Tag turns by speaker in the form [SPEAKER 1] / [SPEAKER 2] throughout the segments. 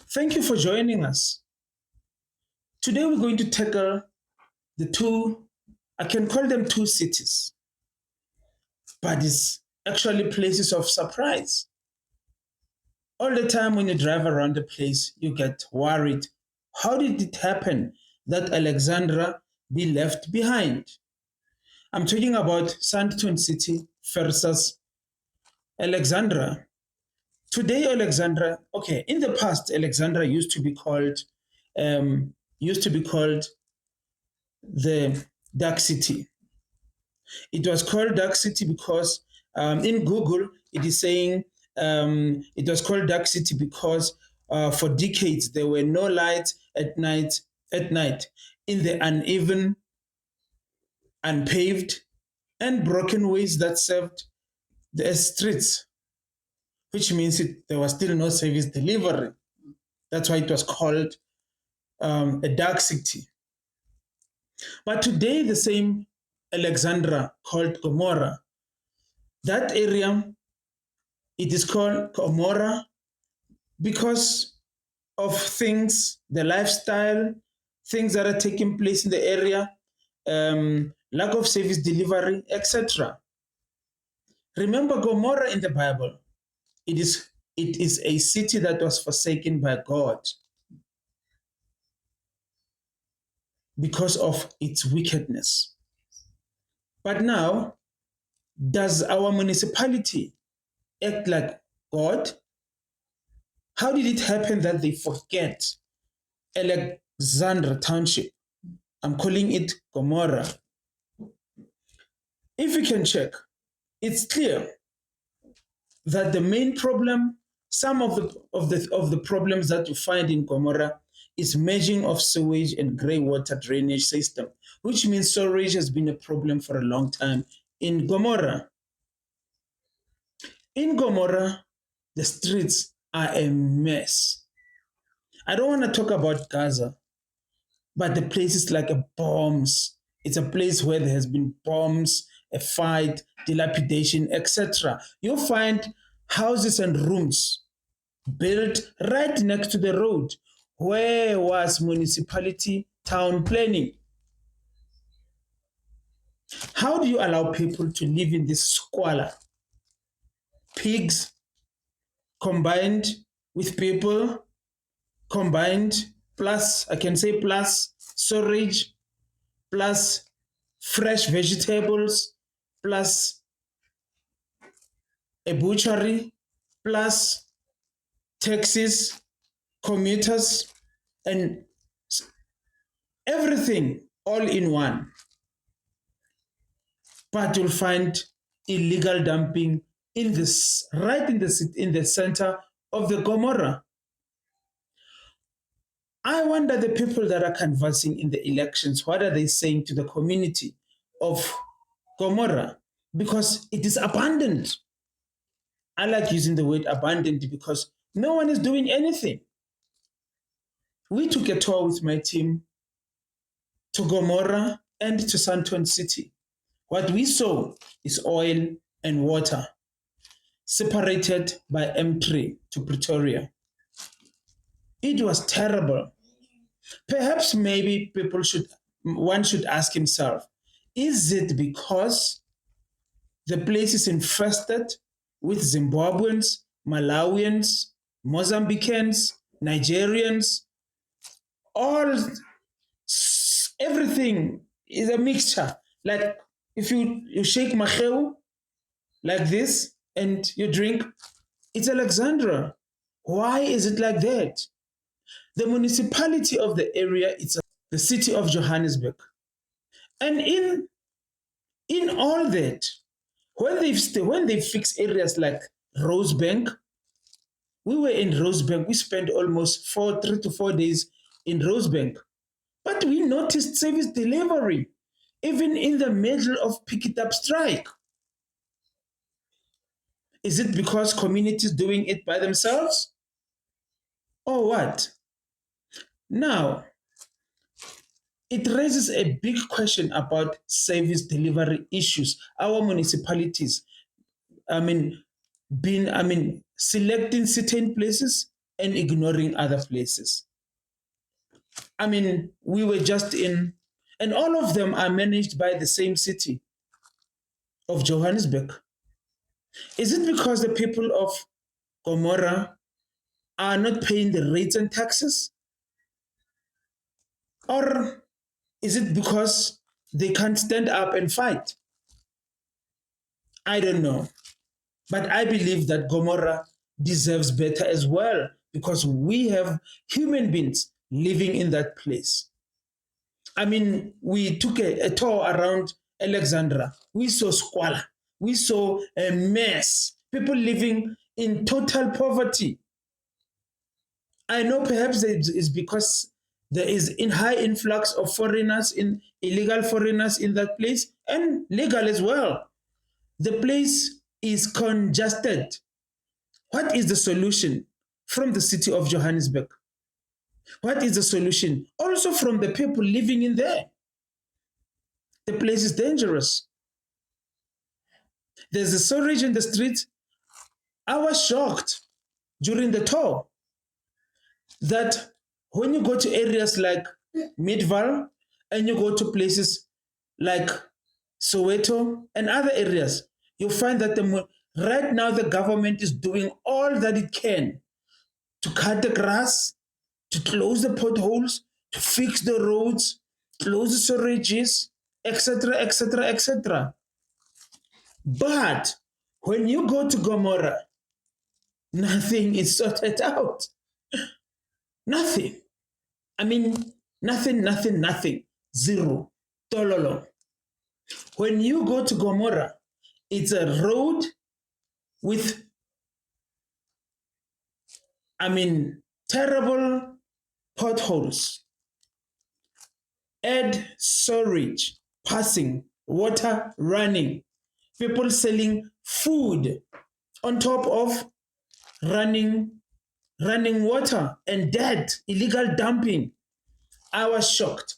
[SPEAKER 1] Thank you for joining us. Today we're going to tackle the two, I can call them two cities, but it's actually places of surprise. All the time when you drive around the place, you get worried. How did it happen that Alexandra be left behind? I'm talking about Sandton City versus Alexandra. Today, Alexandra, okay, in the past, Alexandra um, used to be called the Dark City. It was called Dark City because in Google it is saying it was called Dark City because for decades there were no lights at night. At night, in the uneven, unpaved, and broken ways that served the streets, which means there was still no service delivery. That's why it was called a dark city. But today, the same Alexandra called Gomora, that area, it is called Gomora because of things, the lifestyle, things that are taking place in the area, lack of service delivery, etc. Remember Gomorrah in the Bible. It is a city that was forsaken by God because of its wickedness. But now, does our municipality act like God? How did it happen that they forget Alexandra Township? I'm calling it Gomorrah. If you can check, it's clear that the main problem, some of the problems that you find in Gomorrah is merging of sewage and grey water drainage system, which means storage has been a problem for a long time in Gomorrah. In Gomorrah, the streets are a mess. I don't want to talk about Gaza, but the place is like a bombs. It's a place where there has been bombs, a fight, dilapidation, etc. You'll find houses and rooms built right next to the road. Where was municipality town planning? How do you allow people to live in this squalor? Pigs combined with people, combined plus, I can say plus storage, plus fresh vegetables, plus a butchery, plus taxis, commuters, and everything all in one. But you'll find illegal dumping in this right in the center of the Gomorrah. I wonder the people that are canvassing in the elections, what are they saying to the community of Gomorrah? Because it is abandoned. I like using the word abandoned because no one is doing anything. We took a tour with my team to Gomorrah and to Sandton City. What we saw is oil and water separated by M3 to Pretoria. It was terrible. Perhaps maybe one should ask himself, is it because the place is infested with Zimbabweans, Malawians, Mozambicans, Nigerians, all everything is a mixture. Like if you shake macheu like this and you drink, it's Alexandra. Why is it like that? The municipality of the area, it's the city of Johannesburg. And in all that, when they fix areas like Rosebank, we were in Rosebank. We spent almost 3 to 4 days in Rosebank. But we noticed service delivery, even in the middle of pick it up strike. Is it because communities doing it by themselves? Or what? Now, it raises a big question about service delivery issues. Our municipalities, I mean, selecting certain places and ignoring other places. I mean, we were just in, and all of them are managed by the same city of Johannesburg. Is it because the people of Gomora are not paying the rates and taxes? Or is it because they can't stand up and fight? I don't know. But I believe that Gomorrah deserves better as well because we have human beings living in that place. I mean, we took a tour around Alexandra. We saw squalor. We saw a mess. People living in total poverty. I know perhaps it is because there is in high influx of foreigners, in illegal foreigners in that place, and legal as well. The place is congested. What is the solution from the city of Johannesburg? What is the solution also from the people living in there? The place is dangerous. There's a storage in the street. I was shocked during the tour that when you go to areas like Midval and you go to places like Soweto and other areas, you find that right now the government is doing all that it can to cut the grass, to close the potholes, to fix the roads, close the storages, etc., etc., etc. But when you go to Gomorrah, nothing is sorted out. Nothing. I mean, nothing, nothing, nothing. Zero. Tololo. When you go to Gomorrah, it's a road with, I mean, terrible potholes. Add storage, passing, water running, people selling food on top of running water and debt, illegal dumping. I was shocked.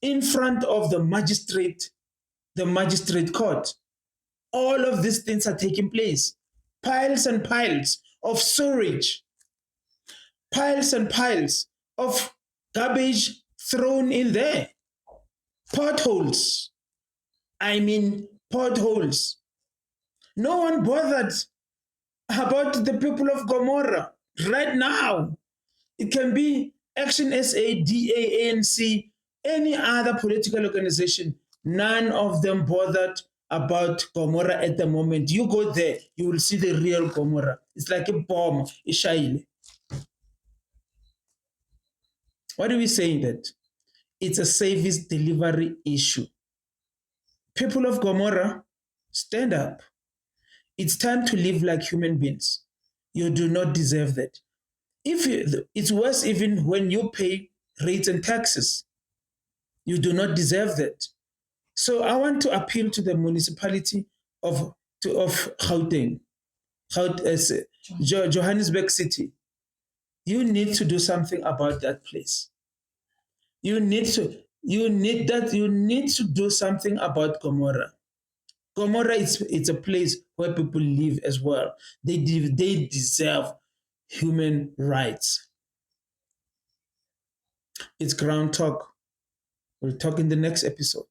[SPEAKER 1] In front of the magistrate court, all of these things are taking place. Piles and piles of sewage, piles and piles of garbage thrown in there. Potholes. I mean, potholes. No one bothered about the people of Gomorrah right now. It can be Action SA, DA, ANC, any other political organization. None of them bothered about Gomorrah at the moment. You go there, you will see the real Gomorrah. It's like a bomb, Ishaile. What are we saying that? It's a service delivery issue. People of Gomorrah, stand up. It's time to live like human beings. You do not deserve that. It's worse even when you pay rates and taxes. You do not deserve that. So I want to appeal to the municipality of Gauteng, Johannesburg City. You need to do something about that place. You need to do something about Gomorrah. Gomorrah it's a place where people live as well. They deserve human rights. It's Ground Talk. We'll talk in the next episode.